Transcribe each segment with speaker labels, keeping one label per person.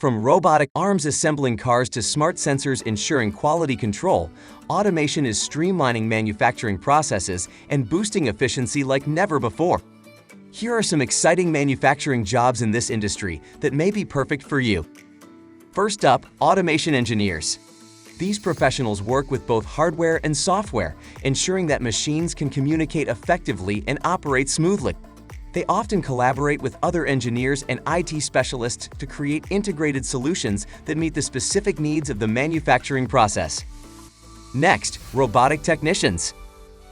Speaker 1: From robotic arms assembling cars to smart sensors ensuring quality control, automation is streamlining manufacturing processes and boosting efficiency like never before. Here are some exciting manufacturing jobs in this industry that may be perfect for you. First up, automation engineers. These professionals work with both hardware and software, ensuring that machines can communicate effectively and operate smoothly. They often collaborate with other engineers and IT specialists to create integrated solutions that meet the specific needs of the manufacturing process. Next, robotic technicians.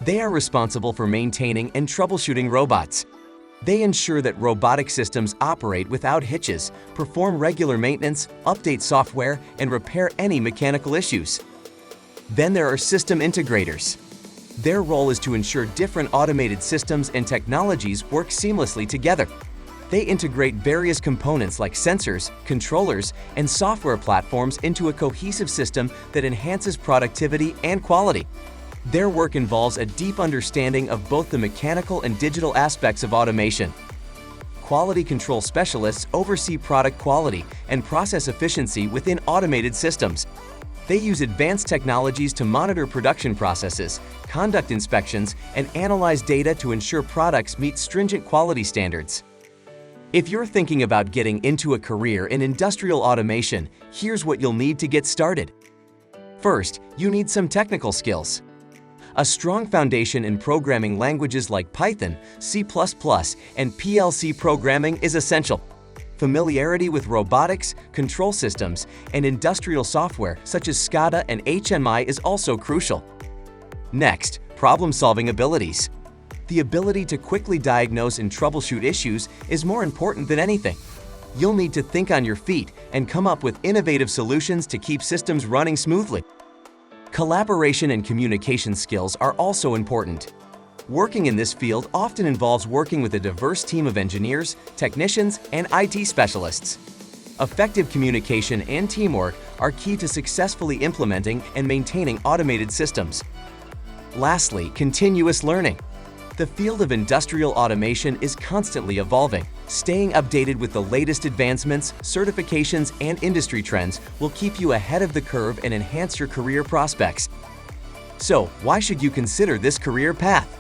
Speaker 1: They are responsible for maintaining and troubleshooting robots. They ensure that robotic systems operate without hitches, perform regular maintenance, update software, and repair any mechanical issues. Then there are system integrators. Their role is to ensure different automated systems and technologies work seamlessly together. They integrate various components like sensors, controllers, and software platforms into a cohesive system that enhances productivity and quality. Their work involves a deep understanding of both the mechanical and digital aspects of automation. Quality control specialists oversee product quality and process efficiency within automated systems. They use advanced technologies to monitor production processes, conduct inspections, and analyze data to ensure products meet stringent quality standards. If you're thinking about getting into a career in industrial automation, here's what you'll need to get started. First, you need some technical skills. A strong foundation in programming languages like Python, C++, and PLC programming is essential. Familiarity with robotics, control systems, and industrial software such as SCADA and HMI is also crucial. Next, problem-solving abilities. The ability to quickly diagnose and troubleshoot issues is more important than anything. You'll need to think on your feet and come up with innovative solutions to keep systems running smoothly. Collaboration and communication skills are also important. Working in this field often involves working with a diverse team of engineers, technicians, and IT specialists. Effective communication and teamwork are key to successfully implementing and maintaining automated systems. Lastly, continuous learning. The field of industrial automation is constantly evolving. Staying updated with the latest advancements, certifications, and industry trends will keep you ahead of the curve and enhance your career prospects. So, why should you consider this career path?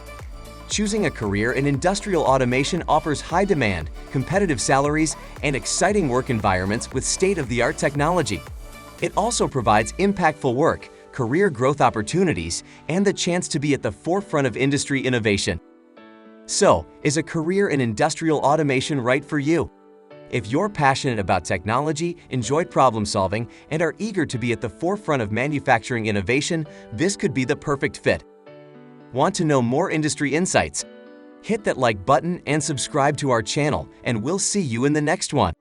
Speaker 1: Choosing a career in industrial automation offers high demand, competitive salaries, and exciting work environments with state-of-the-art technology. It also provides impactful work, career growth opportunities, and the chance to be at the forefront of industry innovation. So, is a career in industrial automation right for you? If you're passionate about technology, enjoy problem solving, and are eager to be at the forefront of manufacturing innovation, this could be the perfect fit. Want to know more industry insights? Hit that like button and subscribe to our channel, and we'll see you in the next one.